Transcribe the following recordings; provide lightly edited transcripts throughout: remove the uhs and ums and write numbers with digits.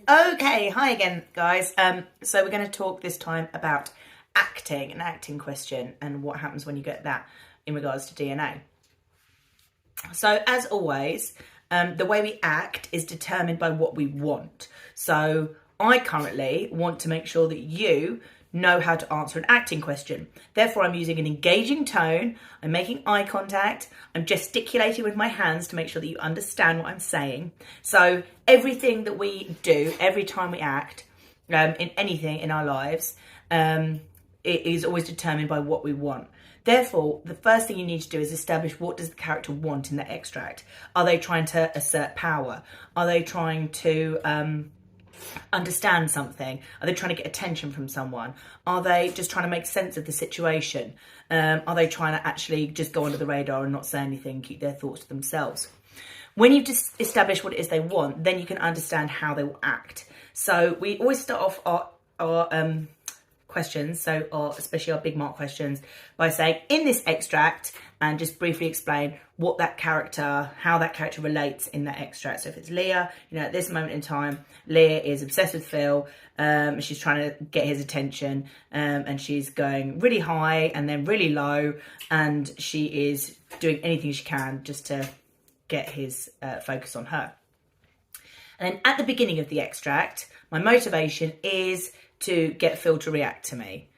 Okay, hi again, guys. So we're going to talk this time about acting, an acting question, and what happens when you get that in regards to DNA. So as always, the way we act is determined by what we want. So I currently want to make sure that you know how to answer an acting question. Therefore, I'm using an engaging tone, I'm making eye contact, I'm gesticulating with my hands to make sure that you understand what I'm saying. So everything that we do, every time we act, in anything in our lives, it is always determined by what we want. Therefore, the first thing you need to do is establish what does the character want in the extract. Are they trying to assert power? Are they trying to understand something? Are they trying to get attention from someone? Are they just trying to make sense of the situation? Are they trying to actually just go under the radar and not say anything, keep their thoughts to themselves? When you've just established what it is they want, then you can understand how they will act. So we always start off our questions, so especially our big mark questions, by saying in this extract, and just briefly explain what that character, how that character relates in that extract. So if it's Leah, at this moment in time, Leah is obsessed with Phil. She's trying to get his attention, and she's going really high and then really low, and she is doing anything she can just to get his focus on her. And then at the beginning of the extract, my motivation is to get Phil to react to me.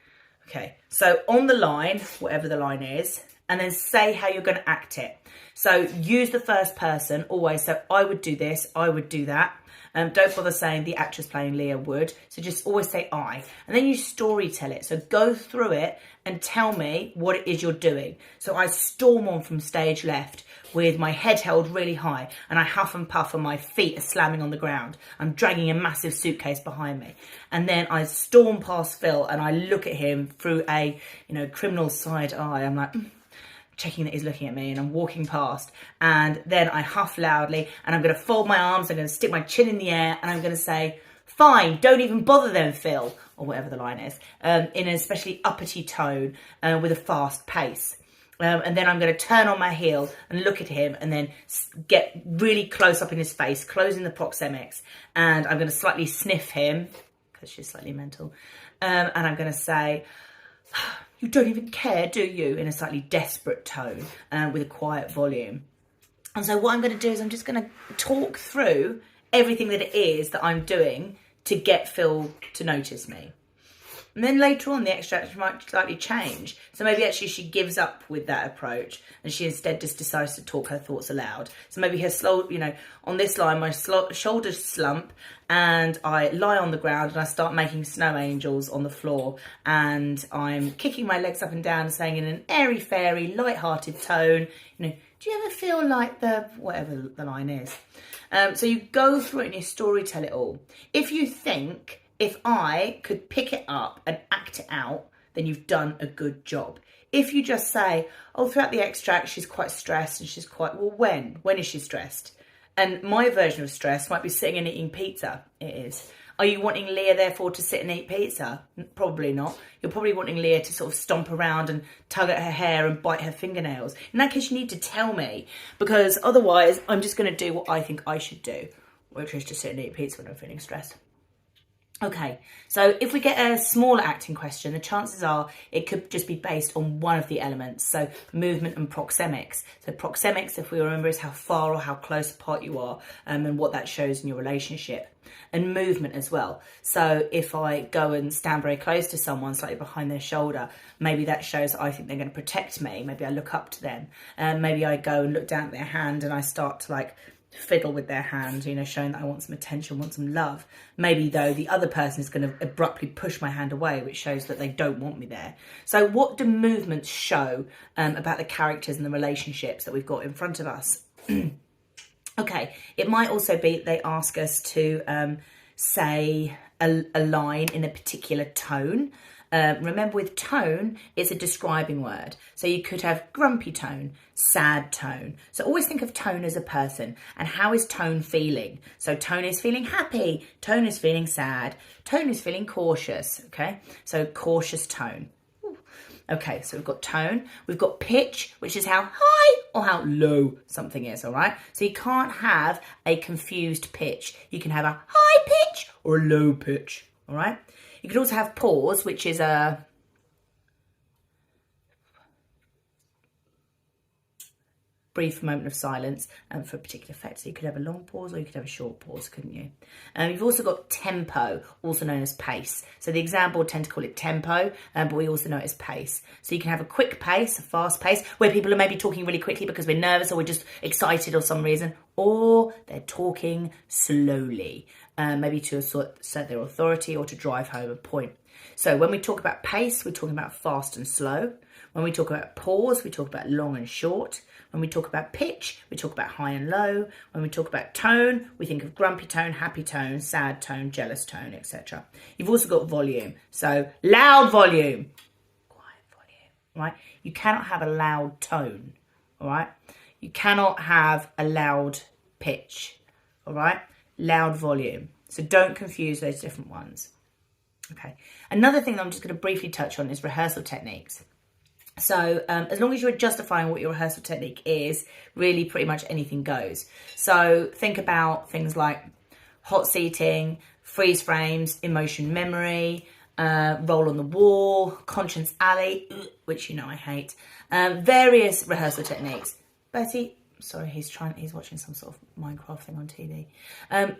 Okay, so on the line, whatever the line is, and then say how you're going to act it. So use the first person always. So I would do this, I would do that. Don't bother saying the actress playing Leah would. So just always say I. And then you story tell it. So go through it and tell me what it is you're doing. So I storm on from stage left with my head held really high, and I huff and puff and my feet are slamming on the ground. I'm dragging a massive suitcase behind me. And then I storm past Phil and I look at him through a, criminal side eye. I'm like, checking that he's looking at me, and I'm walking past, and then I huff loudly, and I'm going to fold my arms, I'm going to stick my chin in the air, and I'm going to say, fine, don't even bother then, Phil, or whatever the line is, in an especially uppity tone, with a fast pace. And then I'm going to turn on my heel and look at him, and then get really close up in his face, closing the proxemics, and I'm going to slightly sniff him, because she's slightly mental, and I'm going to say, you don't even care, do you? In a slightly desperate tone, with a quiet volume. And so what I'm going to do is I'm just going to talk through everything that it is that I'm doing to get Phil to notice me. And then later on, the extract might slightly change. So maybe actually she gives up with that approach, and she instead just decides to talk her thoughts aloud. So maybe her on this line, my shoulders slump, and I lie on the ground and I start making snow angels on the floor, and I'm kicking my legs up and down, saying in an airy-fairy, light-hearted tone, do you ever feel like whatever the line is? So you go through it and you story tell it all. If you think, if I could pick it up and act it out, then you've done a good job. If you just say, throughout the extract, she's quite stressed, and she's when? When is she stressed? And my version of stress might be sitting and eating pizza. It is. Are you wanting Leah, therefore, to sit and eat pizza? Probably not. You're probably wanting Leah to sort of stomp around and tug at her hair and bite her fingernails. In that case, you need to tell me, because otherwise I'm just going to do what I think I should do, which is to sit and eat pizza when I'm feeling stressed. Okay, so if we get a smaller acting question, the chances are it could just be based on one of the elements, so movement and proxemics. So proxemics, if we remember, is how far or how close apart you are, and what that shows in your relationship. And movement as well. So if I go and stand very close to someone, slightly behind their shoulder, maybe that shows I think they're going to protect me. Maybe I look up to them. Maybe I go and look down at their hand and I start to fiddle with their hand, showing that I want some attention, want some love. Maybe though the other person is going to abruptly push my hand away, which shows that they don't want me there. So what do movements show about the characters and the relationships that we've got in front of us? Okay, it might also be they ask us to say a line in a particular tone. Remember, with tone, it's a describing word. So you could have grumpy tone, sad tone. So always think of tone as a person, and how is tone feeling? So tone is feeling happy, tone is feeling sad, tone is feeling cautious, okay? So cautious tone. Okay, so we've got tone, we've got pitch, which is how high or how low something is, all right? So you can't have a confused pitch. You can have a high pitch or a low pitch, all right? You could also have pause, which is a brief moment of silence for a particular effect. So you could have a long pause or you could have a short pause, couldn't you? You've also got tempo, also known as pace. So the exam board tend to call it tempo, but we also know it as pace. So you can have a quick pace, a fast pace, where people are maybe talking really quickly because we're nervous or we're just excited or some reason, or they're talking slowly, maybe to assert their authority or to drive home a point. So when we talk about pace, we're talking about fast and slow. When we talk about pause, we talk about long and short. When we talk about pitch, we talk about high and low. When we talk about tone, we think of grumpy tone, happy tone, sad tone, jealous tone, etc. You've also got volume. So loud volume, quiet volume, right? You cannot have a loud tone, all right? You cannot have a loud pitch, all right? Loud volume. So don't confuse those different ones. Okay. Another thing that I'm just going to briefly touch on is rehearsal techniques. So as long as you're justifying what your rehearsal technique is, really pretty much anything goes. So think about things like hot seating, freeze frames, emotion memory, roll on the wall, conscience alley, which you know I hate, various rehearsal techniques. Bertie, sorry, he's watching some sort of Minecraft thing on TV.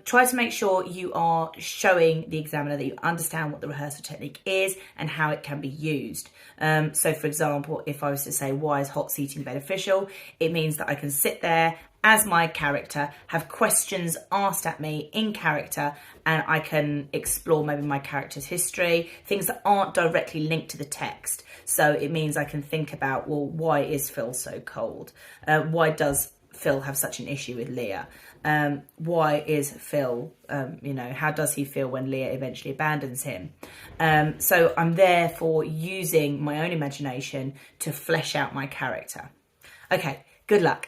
Try to make sure you are showing the examiner that you understand what the rehearsal technique is and how it can be used. So for example, if I was to say, why is hot seating beneficial? It means that I can sit there as my character, have questions asked at me in character, and I can explore maybe my character's history, things that aren't directly linked to the text. So it means I can think about, well, why is Phil so cold? Why does Phil have such an issue with Leah? Why is Phil, how does he feel when Leah eventually abandons him? So I'm therefore using my own imagination to flesh out my character. Okay, good luck.